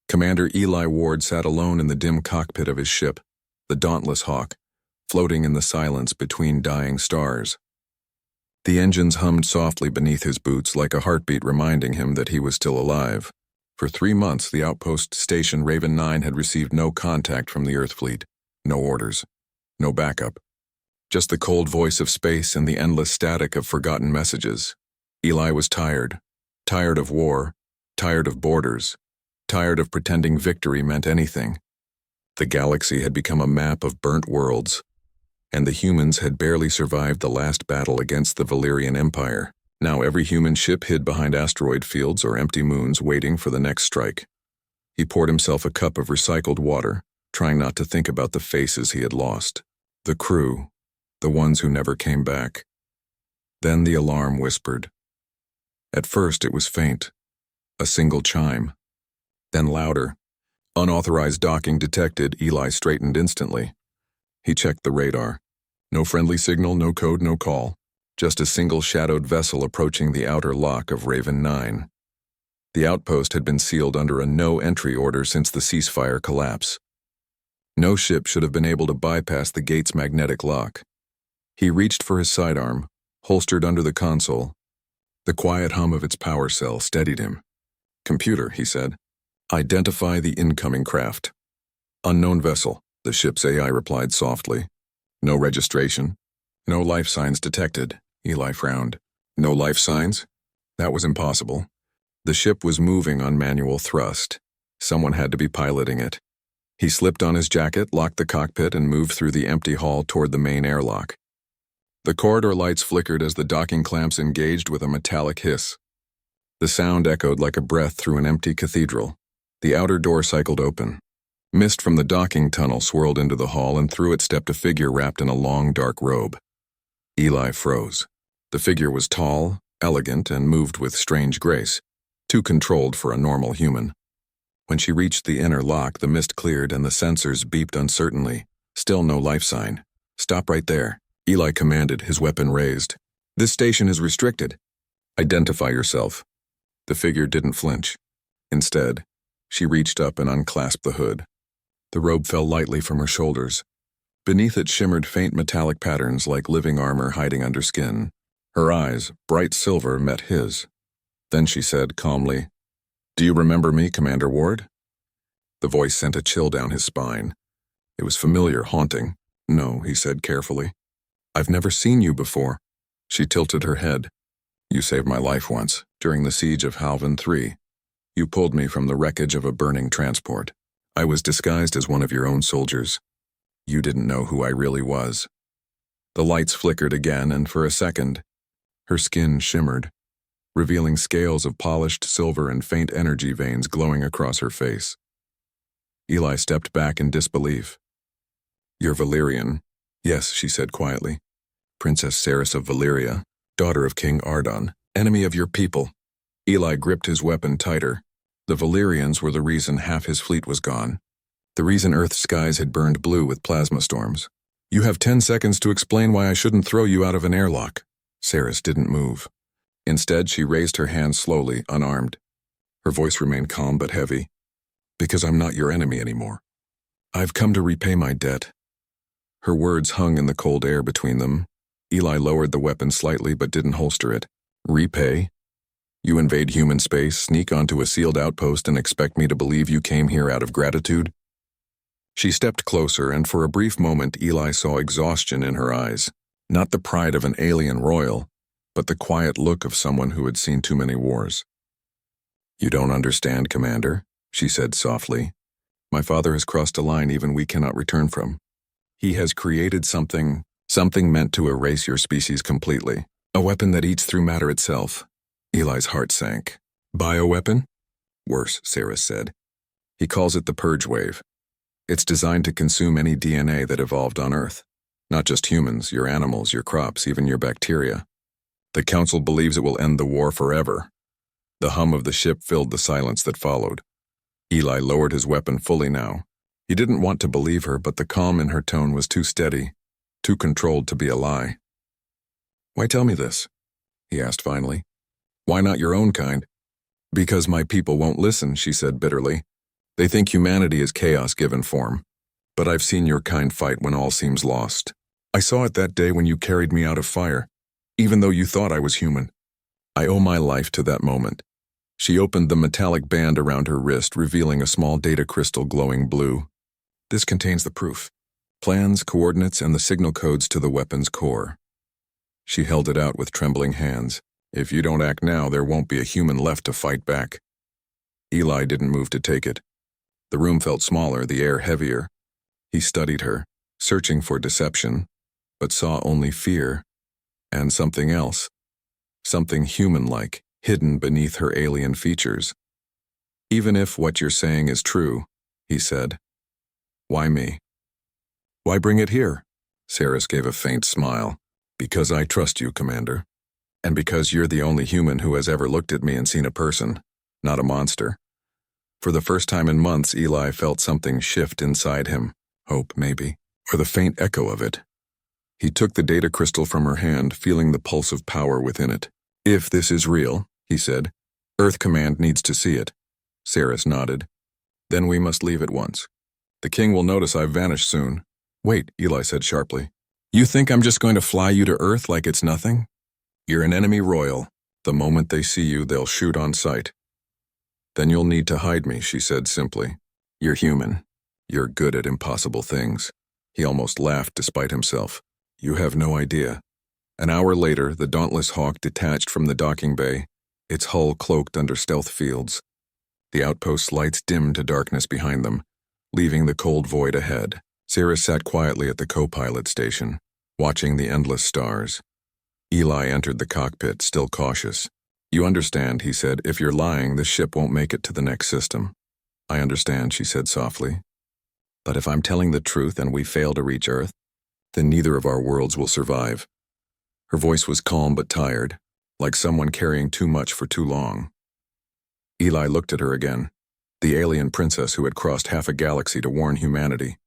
Commander Eli Ward sat alone in the dim cockpit of his ship, the Dauntless Hawk, floating in the silence between dying stars. The engines hummed softly beneath his boots like a heartbeat reminding him that he was still alive. For 3 months, the outpost station Raven 9 had received no contact from the Earth fleet, no orders, no backup. Just the cold voice of space and the endless static of forgotten messages. Eli was tired. Tired of war. Tired of borders. Tired of pretending victory meant anything. The galaxy had become a map of burnt worlds, and the humans had barely survived the last battle against the Valyrian Empire. Now every human ship hid behind asteroid fields or empty moons waiting for the next strike. He poured himself a cup of recycled water, trying not to think about the faces he had lost. The crew, the ones who never came back. Then the alarm whispered. At first it was faint, a single chime. Then louder. Unauthorized docking detected. Eli straightened instantly. He checked the radar. No friendly signal, no code, no call. Just a single shadowed vessel approaching the outer lock of Raven 9. The outpost had been sealed under a no-entry order since the ceasefire collapse. No ship should have been able to bypass the gate's magnetic lock. He reached for his sidearm, holstered under the console. The quiet hum of its power cell steadied him. "Computer," he said. "Identify the incoming craft." "Unknown vessel," the ship's AI replied softly. "No registration. No life signs detected." Eli frowned. No life signs? That was impossible. The ship was moving on manual thrust. Someone had to be piloting it. He slipped on his jacket, locked the cockpit, and moved through the empty hall toward the main airlock. The corridor lights flickered as the docking clamps engaged with a metallic hiss. The sound echoed like a breath through an empty cathedral. The outer door cycled open. Mist from the docking tunnel swirled into the hall, and through it stepped a figure wrapped in a long, dark robe. Eli froze. The figure was tall, elegant, and moved with strange grace, too controlled for a normal human. When she reached the inner lock, the mist cleared and the sensors beeped uncertainly. Still no life sign. "Stop right there," Eli commanded, his weapon raised. "This station is restricted. Identify yourself." The figure didn't flinch. Instead, she reached up and unclasped the hood. The robe fell lightly from her shoulders. Beneath it shimmered faint metallic patterns like living armor hiding under skin. Her eyes, bright silver, met his. Then she said calmly, "Do you remember me, Commander Ward?" The voice sent a chill down his spine. It was familiar, haunting. "No," he said carefully. "I've never seen you before." She tilted her head. "You saved my life once, during the siege of Halvan III. You pulled me from the wreckage of a burning transport. I was disguised as one of your own soldiers. You didn't know who I really was." The lights flickered again, and for a second, her skin shimmered, revealing scales of polished silver and faint energy veins glowing across her face. Eli stepped back in disbelief. "You're Valyrian." "Yes," she said quietly. "Princess Cerys of Valyria, daughter of King Ardon, enemy of your people." Eli gripped his weapon tighter. The Valyrians were the reason half his fleet was gone. The reason Earth's skies had burned blue with plasma storms. "You have 10 seconds to explain why I shouldn't throw you out of an airlock." Cerys didn't move. Instead, she raised her hand slowly, unarmed. Her voice remained calm but heavy. "Because I'm not your enemy anymore. I've come to repay my debt." Her words hung in the cold air between them. Eli lowered the weapon slightly but didn't holster it. "Repay? You invade human space, sneak onto a sealed outpost, and expect me to believe you came here out of gratitude?" She stepped closer, and for a brief moment Eli saw exhaustion in her eyes. Not the pride of an alien royal, but the quiet look of someone who had seen too many wars. "You don't understand, Commander," she said softly. "My father has crossed a line even we cannot return from. He has created something meant to erase your species completely. A weapon that eats through matter itself." Eli's heart sank. "Bioweapon?" "Worse," Cerys said. "He calls it the Purge Wave. It's designed to consume any DNA that evolved on Earth. Not just humans, your animals, your crops, even your bacteria. The Council believes it will end the war forever." The hum of the ship filled the silence that followed. Eli lowered his weapon fully now. He didn't want to believe her, but the calm in her tone was too steady, too controlled to be a lie. "Why tell me this?" he asked finally. "Why not your own kind?" "Because my people won't listen," she said bitterly. They think humanity is chaos given form. But I've seen your kind fight when all seems lost. I saw it that day when you carried me out of fire, even though you thought I was human. I owe my life to that moment. She opened the metallic band around her wrist, revealing a small data crystal glowing blue. This contains the proof. Plans, coordinates, and the signal codes to the weapon's core. She held it out with trembling hands. If you don't act now, there won't be a human left to fight back. Eli didn't move to take it. The room felt smaller, the air heavier. He studied her, searching for deception, but saw only fear and something else. Something human-like, hidden beneath her alien features. Even if what you're saying is true, he said. Why me? Why bring it here? Saris gave a faint smile. Because I trust you, Commander. And because you're the only human who has ever looked at me and seen a person, not a monster. For the first time in months, Eli felt something shift inside him. Hope, maybe, or the faint echo of it. He took the data crystal from her hand, feeling the pulse of power within it. If this is real, he said, Earth Command needs to see it. Saris nodded. Then we must leave at once. The king will notice I've vanished soon. Wait, Eli said sharply. You think I'm just going to fly you to Earth like it's nothing? You're an enemy royal. The moment they see you, they'll shoot on sight. Then you'll need to hide me, she said simply. You're human. You're good at impossible things. He almost laughed despite himself. You have no idea. An hour later, the dauntless hawk detached from the docking bay, its hull cloaked under stealth fields. The outpost's lights dimmed to darkness behind them, leaving the cold void ahead. Saris sat quietly at the co-pilot station, watching the endless stars. Eli entered the cockpit, still cautious. You understand, he said, if you're lying, the ship won't make it to the next system. I understand, she said softly. But if I'm telling the truth and we fail to reach Earth, then neither of our worlds will survive. Her voice was calm but tired, like someone carrying too much for too long. Eli looked at her again, the alien princess who had crossed half a galaxy to warn humanity.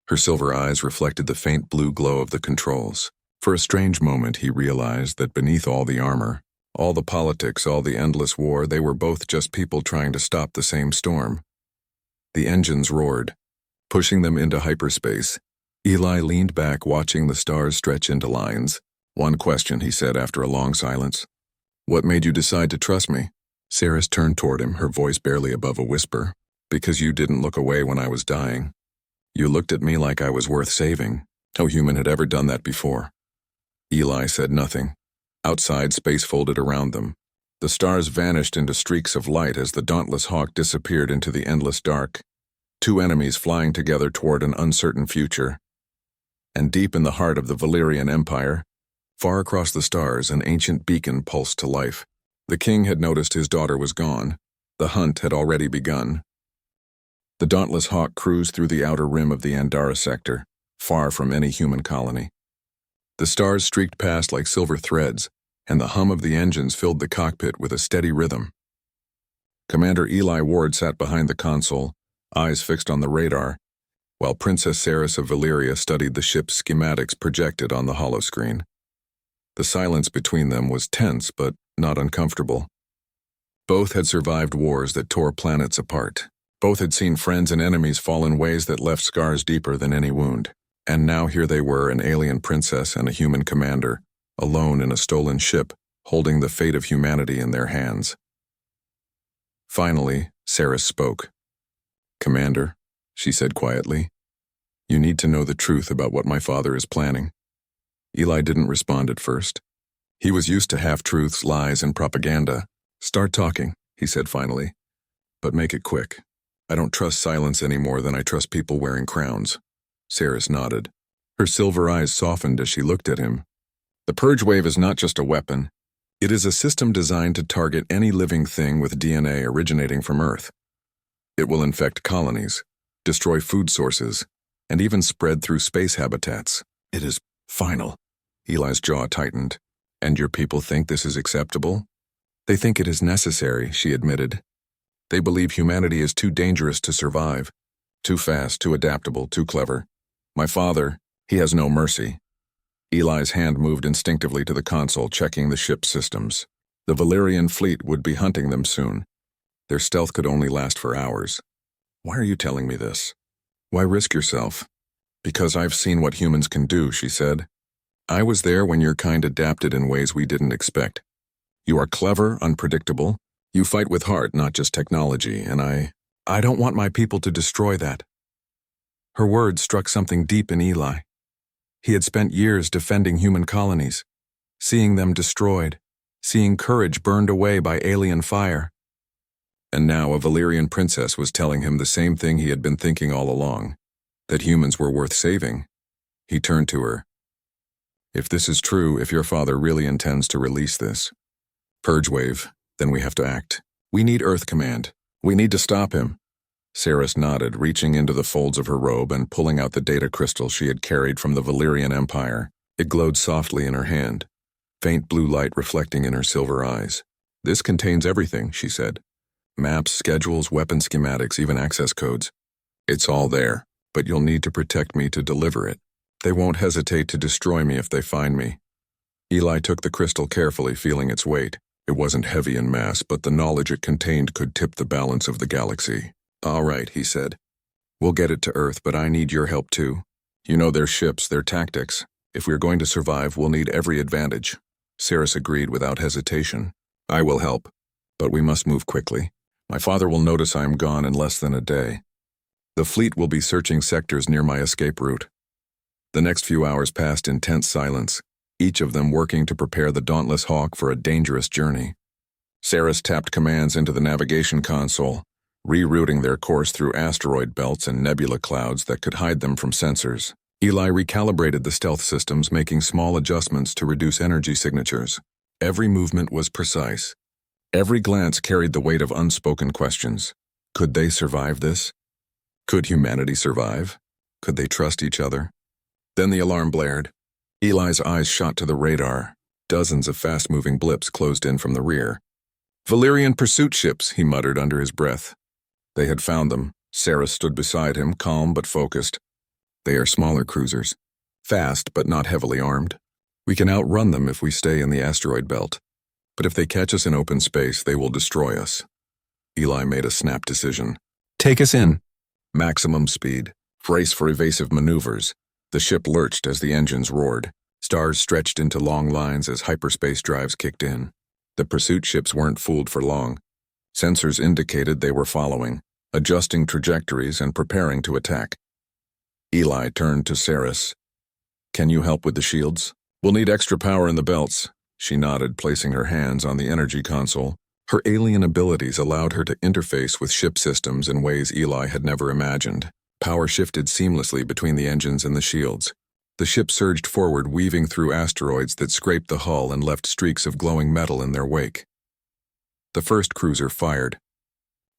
Her silver eyes reflected the faint blue glow of the controls. For a strange moment, he realized that beneath all the armor, all the politics, all the endless war, they were both just people trying to stop the same storm. The engines roared, pushing them into hyperspace. Eli leaned back, watching the stars stretch into lines. One question, he said after a long silence. What made you decide to trust me? Saris turned toward him, her voice barely above a whisper. Because you didn't look away when I was dying. You looked at me like I was worth saving. No human had ever done that before. Eli said nothing. Outside, space folded around them. The stars vanished into streaks of light as the dauntless hawk disappeared into the endless dark. Two enemies flying together toward an uncertain future. And deep in the heart of the Valyrian Empire, far across the stars, an ancient beacon pulsed to life. The king had noticed his daughter was gone. The hunt had already begun. The dauntless hawk cruised through the outer rim of the Andara sector, far from any human colony. The stars streaked past like silver threads, and the hum of the engines filled the cockpit with a steady rhythm. Commander Eli Ward sat behind the console, eyes fixed on the radar, while Princess Saris of Valyria studied the ship's schematics projected on the holoscreen. The silence between them was tense but not uncomfortable. Both had survived wars that tore planets apart. Both had seen friends and enemies fall in ways that left scars deeper than any wound. And now here they were, an alien princess and a human commander, alone in a stolen ship, holding the fate of humanity in their hands. Finally, Saris spoke. Commander, she said quietly, you need to know the truth about what my father is planning. Eli didn't respond at first. He was used to half-truths, lies, and propaganda. Start talking, he said finally. But make it quick. I don't trust silence any more than I trust people wearing crowns. Saris nodded. Her silver eyes softened as she looked at him. The Purge Wave is not just a weapon. It is a system designed to target any living thing with DNA originating from Earth. It will infect colonies, destroy food sources, and even spread through space habitats. It is final. Eli's jaw tightened. And your people think this is acceptable? They think it is necessary, she admitted. They believe humanity is too dangerous to survive, too fast, too adaptable, too clever. My father, he has no mercy. Eli's hand moved instinctively to the console, checking the ship's systems. The Valyrian fleet would be hunting them soon. Their stealth could only last for hours. Why are you telling me this? Why risk yourself? Because I've seen what humans can do, she said. I was there when your kind adapted in ways we didn't expect. You are clever, unpredictable. You fight with heart, not just technology, and I don't want my people to destroy that. Her words struck something deep in Eli. He had spent years defending human colonies, seeing them destroyed, seeing courage burned away by alien fire. And now a Valyrian princess was telling him the same thing he had been thinking all along, that humans were worth saving. He turned to her. If this is true, if your father really intends to release this purge wave, then we have to act. We need Earth Command. We need to stop him. Saris nodded, reaching into the folds of her robe and pulling out the data crystal she had carried from the Valyrian Empire. It glowed softly in her hand, faint blue light reflecting in her silver eyes. This contains everything, she said. Maps, schedules, weapon schematics, even access codes. It's all there, but you'll need to protect me to deliver it. They won't hesitate to destroy me if they find me. Eli took the crystal carefully, feeling its weight. It wasn't heavy in mass, but the knowledge it contained could tip the balance of the galaxy. All right, he said. We'll get it to Earth, but I need your help too. You know their ships, their tactics. If we're going to survive, we'll need every advantage. Saris agreed without hesitation. I will help, but we must move quickly. My father will notice I am gone in less than a day. The fleet will be searching sectors near my escape route. The next few hours passed in tense silence, each of them working to prepare the dauntless Hawk for a dangerous journey. Saris tapped commands into the navigation console, rerouting their course through asteroid belts and nebula clouds that could hide them from sensors. Eli recalibrated the stealth systems, making small adjustments to reduce energy signatures. Every movement was precise. Every glance carried the weight of unspoken questions. Could they survive this? Could humanity survive? Could they trust each other? Then the alarm blared. Eli's eyes shot to the radar. Dozens of fast-moving blips closed in from the rear. Valyrian pursuit ships, he muttered under his breath. They had found them. Saris stood beside him, calm but focused. They are smaller cruisers. Fast, but not heavily armed. We can outrun them if we stay in the asteroid belt. But if they catch us in open space, they will destroy us. Eli made a snap decision. Take us in. Maximum speed. Brace for evasive maneuvers. The ship lurched as the engines roared. Stars stretched into long lines as hyperspace drives kicked in. The pursuit ships weren't fooled for long. Sensors indicated they were following, adjusting trajectories and preparing to attack. Eli turned to Saris. Can you help with the shields? We'll need extra power in the belts. She nodded, placing her hands on the energy console. Her alien abilities allowed her to interface with ship systems in ways Eli had never imagined. Power shifted seamlessly between the engines and the shields. The ship surged forward, weaving through asteroids that scraped the hull and left streaks of glowing metal in their wake. The first cruiser fired.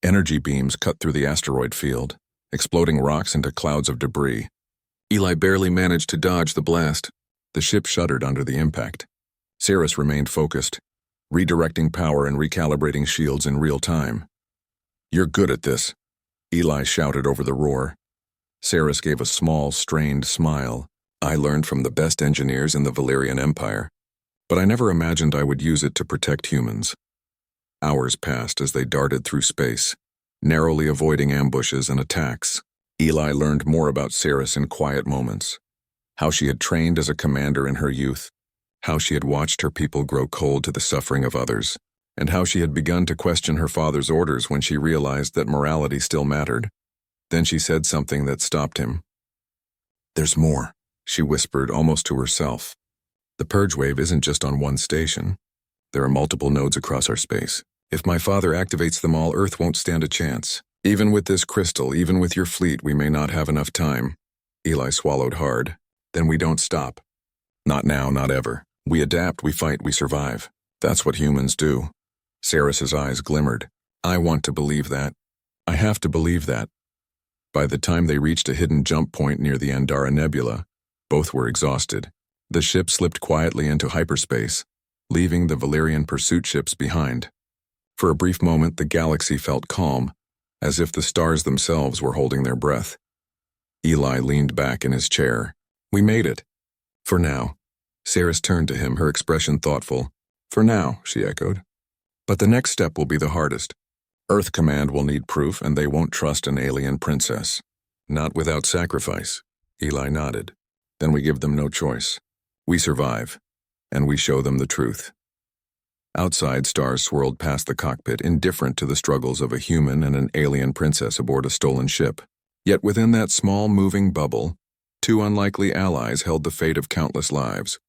Energy beams cut through the asteroid field, exploding rocks into clouds of debris. Eli barely managed to dodge the blast. The ship shuddered under the impact. Saris remained focused, redirecting power and recalibrating shields in real time. You're good at this, Eli shouted over the roar. Saris gave a small, strained smile. I learned from the best engineers in the Valyrian Empire, but I never imagined I would use it to protect humans. Hours passed as they darted through space, narrowly avoiding ambushes and attacks. Eli learned more about Saris in quiet moments. How she had trained as a commander in her youth, how she had watched her people grow cold to the suffering of others, and how she had begun to question her father's orders when she realized that morality still mattered. Then she said something that stopped him. There's more, she whispered almost to herself. The purge wave isn't just on one station. There are multiple nodes across our space. If my father activates them all, Earth won't stand a chance. Even with this crystal, even with your fleet, we may not have enough time. Eli swallowed hard. Then we don't stop. Not now, not ever. We adapt, we fight, we survive. That's what humans do. Saris's eyes glimmered. I want to believe that. I have to believe that. By the time they reached a hidden jump point near the Andara Nebula, both were exhausted. The ship slipped quietly into hyperspace, leaving the Valyrian pursuit ships behind. For a brief moment, the galaxy felt calm, as if the stars themselves were holding their breath. Eli leaned back in his chair. We made it. For now. Saris turned to him, her expression thoughtful. For now, she echoed. But the next step will be the hardest. Earth Command will need proof, and they won't trust an alien princess. Not without sacrifice. Eli nodded. Then we give them no choice. We survive, and we show them the truth. Outside, stars swirled past the cockpit, indifferent to the struggles of a human and an alien princess aboard a stolen ship. Yet within that small, moving bubble, two unlikely allies held the fate of countless lives.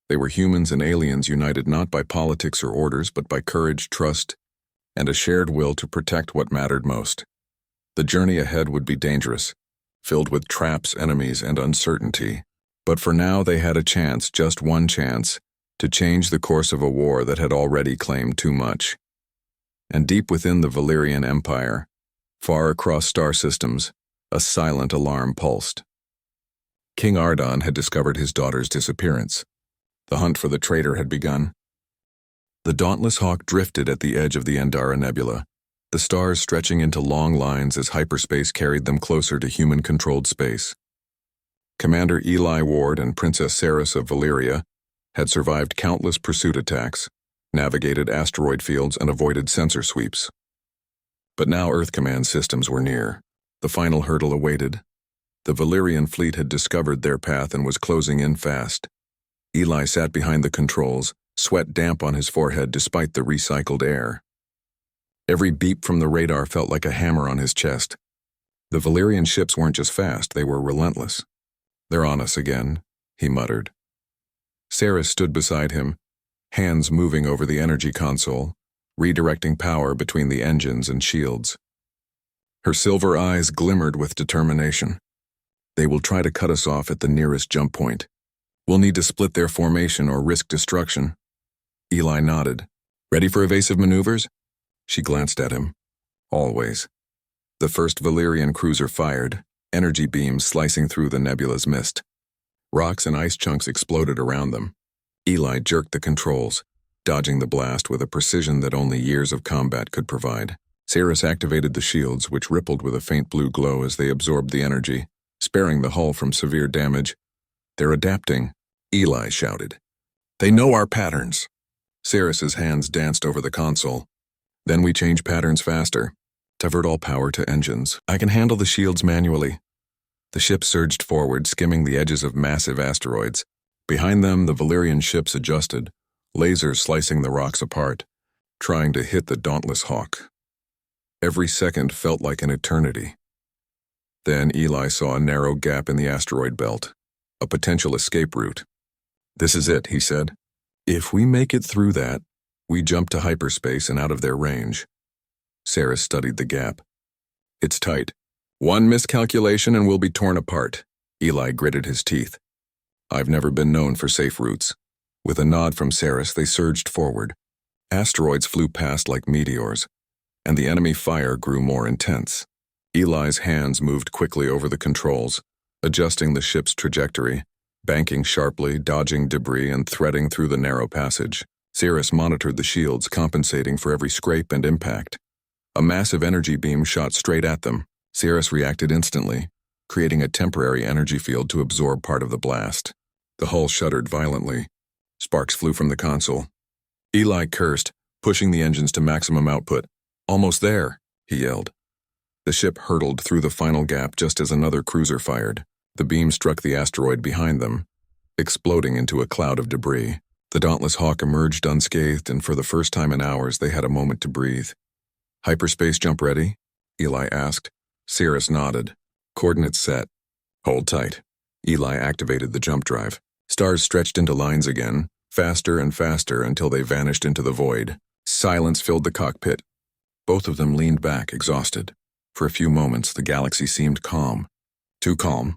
They were humans and aliens united not by politics or orders, but by courage, trust, and a shared will to protect what mattered most. The journey ahead would be dangerous, filled with traps, enemies, and uncertainty. But for now they had a chance, just one chance, to change the course of a war that had already claimed too much. And deep within the Valyrian Empire, far across star systems, a silent alarm pulsed. King Ardon had discovered his daughter's disappearance. The hunt for the traitor had begun. The dauntless hawk drifted at the edge of the Endara Nebula, the stars stretching into long lines as hyperspace carried them closer to human-controlled space. Commander Eli Ward and Princess Saris of Valyria had survived countless pursuit attacks, navigated asteroid fields, and avoided sensor sweeps. But now Earth Command systems were near. The final hurdle awaited. The Valyrian fleet had discovered their path and was closing in fast. Eli sat behind the controls, sweat damp on his forehead despite the recycled air. Every beep from the radar felt like a hammer on his chest. The Valyrian ships weren't just fast, they were relentless. "They're on us again," he muttered. Saris stood beside him, hands moving over the energy console, redirecting power between the engines and shields. Her silver eyes glimmered with determination. "They will try to cut us off at the nearest jump point. We'll need to split their formation or risk destruction." Eli nodded. "Ready for evasive maneuvers?" She glanced at him. "Always." The first Valyrian cruiser fired, energy beams slicing through the nebula's mist. Rocks and ice chunks exploded around them. Eli jerked the controls, dodging the blast with a precision that only years of combat could provide. Saris activated the shields, which rippled with a faint blue glow as they absorbed the energy, sparing the hull from severe damage. "They're adapting," Eli shouted. "They know our patterns." Saris's hands danced over the console. "Then we change patterns faster. Divert all power to engines. I can handle the shields manually." The ship surged forward, skimming the edges of massive asteroids. Behind them, the Valyrian ships adjusted, lasers slicing the rocks apart, trying to hit the dauntless hawk. Every second felt like an eternity. Then Eli saw a narrow gap in the asteroid belt, a potential escape route. "This is it," he said. "If we make it through that, we jump to hyperspace and out of their range." Saris studied the gap. "It's tight. One miscalculation and we'll be torn apart." Eli gritted his teeth. "I've never been known for safe routes." With a nod from Saris, they surged forward. Asteroids flew past like meteors, and the enemy fire grew more intense. Eli's hands moved quickly over the controls, adjusting the ship's trajectory, banking sharply, dodging debris, and threading through the narrow passage. Saris monitored the shields, compensating for every scrape and impact. A massive energy beam shot straight at them. Saris reacted instantly, creating a temporary energy field to absorb part of the blast. The hull shuddered violently. Sparks flew from the console. Eli cursed, pushing the engines to maximum output. "Almost there," he yelled. The ship hurtled through the final gap just as another cruiser fired. The beam struck the asteroid behind them, exploding into a cloud of debris. The dauntless hawk emerged unscathed, and for the first time in hours they had a moment to breathe. "Hyperspace jump ready?" Eli asked. Saris nodded. "Coordinates set." "Hold tight." Eli activated the jump drive. Stars stretched into lines again, faster and faster until they vanished into the void. Silence filled the cockpit. Both of them leaned back, exhausted. For a few moments, the galaxy seemed calm. Too calm.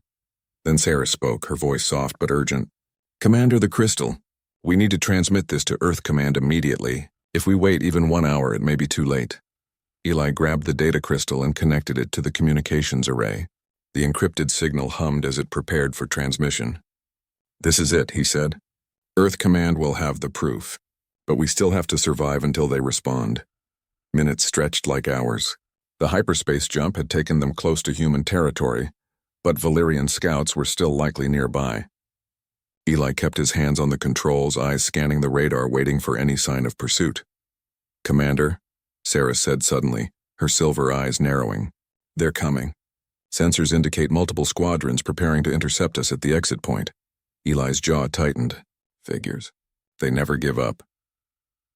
Then Saris spoke, her voice soft but urgent. "Commander the Crystal, we need to transmit this to Earth Command immediately. If we wait even 1 hour, it may be too late." Eli grabbed the data crystal and connected it to the communications array. The encrypted signal hummed as it prepared for transmission. "This is it," he said. "Earth Command will have the proof, but we still have to survive until they respond." Minutes stretched like hours. The hyperspace jump had taken them close to human territory, but Valyrian scouts were still likely nearby. Eli kept his hands on the controls, eyes scanning the radar, waiting for any sign of pursuit. "Commander," Saris said suddenly, her silver eyes narrowing. They're coming. Sensors indicate multiple squadrons preparing to intercept us at the exit point. Eli's jaw tightened. Figures. They never give up.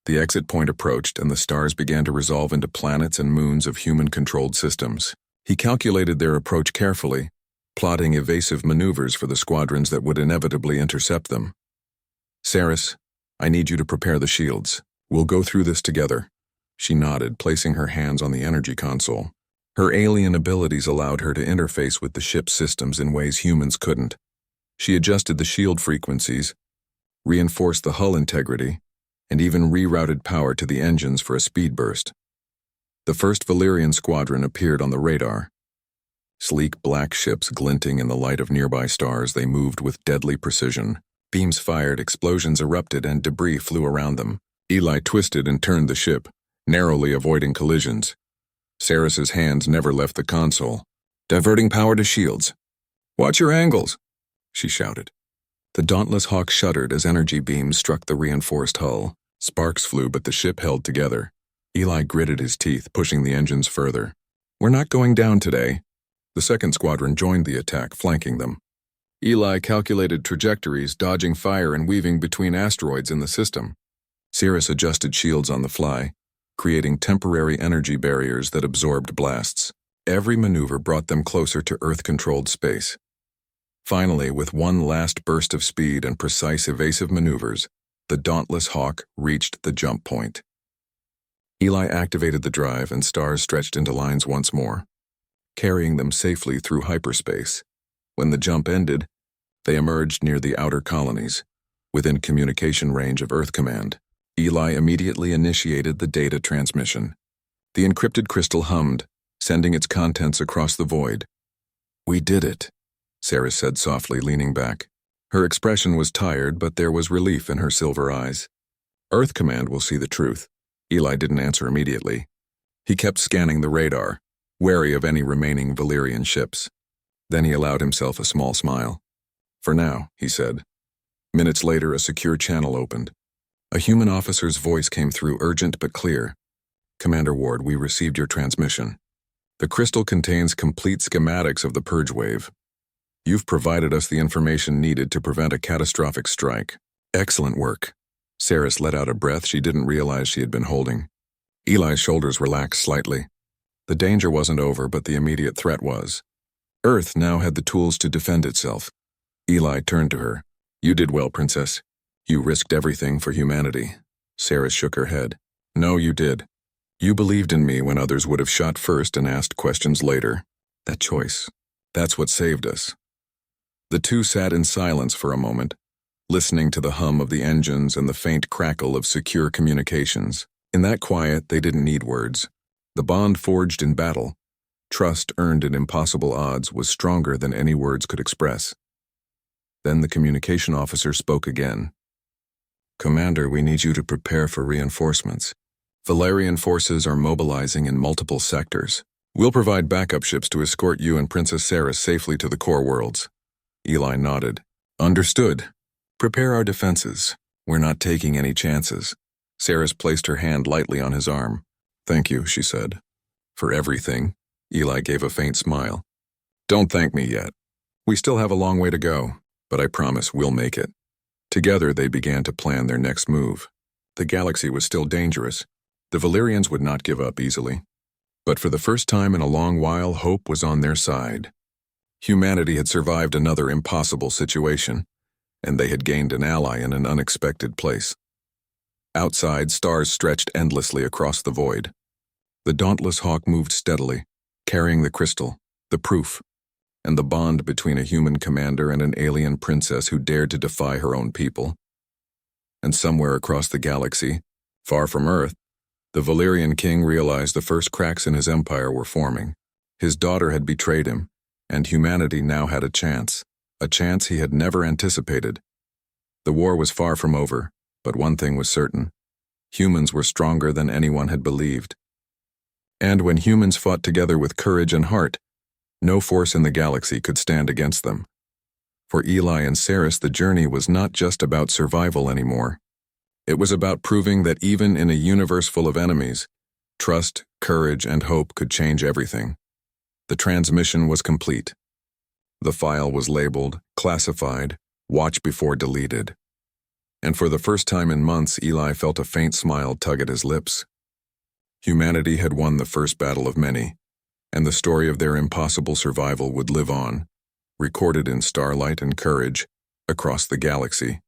The exit point approached, and the stars began to resolve into planets and moons of human-controlled systems. He calculated their approach carefully, plotting evasive maneuvers for the squadrons that would inevitably intercept them. Saris, I need you to prepare the shields. We'll go through this together. She nodded, placing her hands on the energy console. Her alien abilities allowed her to interface with the ship's systems in ways humans couldn't. She adjusted the shield frequencies, reinforced the hull integrity, and even rerouted power to the engines for a speed burst. The first Valyrian squadron appeared on the radar. Sleek black ships glinting in the light of nearby stars, they moved with deadly precision. Beams fired, explosions erupted, and debris flew around them. Eli twisted and turned the ship, narrowly avoiding collisions. Saris's hands never left the console. Diverting power to shields. Watch your angles, she shouted. The dauntless hawk shuddered as energy beams struck the reinforced hull. Sparks flew, but the ship held together. Eli gritted his teeth, pushing the engines further. We're not going down today. The second squadron joined the attack, flanking them. Eli calculated trajectories, dodging fire and weaving between asteroids in the system. Saris adjusted shields on the fly, creating temporary energy barriers that absorbed blasts. Every maneuver brought them closer to Earth-controlled space. Finally, with one last burst of speed and precise evasive maneuvers, the dauntless hawk reached the jump point. Eli activated the drive, and stars stretched into lines once more, carrying them safely through hyperspace. When the jump ended, they emerged near the outer colonies, within communication range of Earth Command. Eli immediately initiated the data transmission. The encrypted crystal hummed, sending its contents across the void. We did it, Saris said softly, leaning back. Her expression was tired, but there was relief in her silver eyes. Earth Command will see the truth. Eli didn't answer immediately. He kept scanning the radar, wary of any remaining Valyrian ships. Then he allowed himself a small smile. For now, he said. Minutes later, a secure channel opened. A human officer's voice came through, urgent but clear. Commander Ward, we received your transmission. The crystal contains complete schematics of the purge wave. You've provided us the information needed to prevent a catastrophic strike. Excellent work. Saris let out a breath she didn't realize she had been holding. Eli's shoulders relaxed slightly. The danger wasn't over, but the immediate threat was. Earth now had the tools to defend itself. Eli turned to her. You did well, Princess. You risked everything for humanity. Saris shook her head. No, you did. You believed in me when others would have shot first and asked questions later. That choice. That's what saved us. The two sat in silence for a moment, listening to the hum of the engines and the faint crackle of secure communications. In that quiet, they didn't need words. The bond forged in battle, trust earned at impossible odds, was stronger than any words could express. Then the communication officer spoke again. Commander, we need you to prepare for reinforcements. Valyrian forces are mobilizing in multiple sectors. We'll provide backup ships to escort you and Princess Saris safely to the core worlds. Eli nodded. Understood. Prepare our defenses. We're not taking any chances. Saris placed her hand lightly on his arm. Thank you, she said. For everything. Eli gave a faint smile. Don't thank me yet. We still have a long way to go, but I promise we'll make it. Together they began to plan their next move. The galaxy was still dangerous. The Valyrians would not give up easily. But for the first time in a long while, hope was on their side. Humanity had survived another impossible situation, and they had gained an ally in an unexpected place. Outside, stars stretched endlessly across the void. The dauntless hawk moved steadily, carrying the crystal, the proof, and the bond between a human commander and an alien princess who dared to defy her own people. And somewhere across the galaxy, far from Earth, the Valyrian king realized the first cracks in his empire were forming. His daughter had betrayed him, and humanity now had a chance he had never anticipated. The war was far from over, but one thing was certain. Humans were stronger than anyone had believed. And when humans fought together with courage and heart, no force in the galaxy could stand against them. For Eli and Saris, the journey was not just about survival anymore. It was about proving that even in a universe full of enemies, Trust, courage, and hope could change everything. The transmission was complete. The file was labeled, classified, watch before deleted. And for the first time in months, Eli felt a faint smile tug at his lips. Humanity had won the first battle of many, and the story of their impossible survival would live on, recorded in starlight and courage, across the galaxy.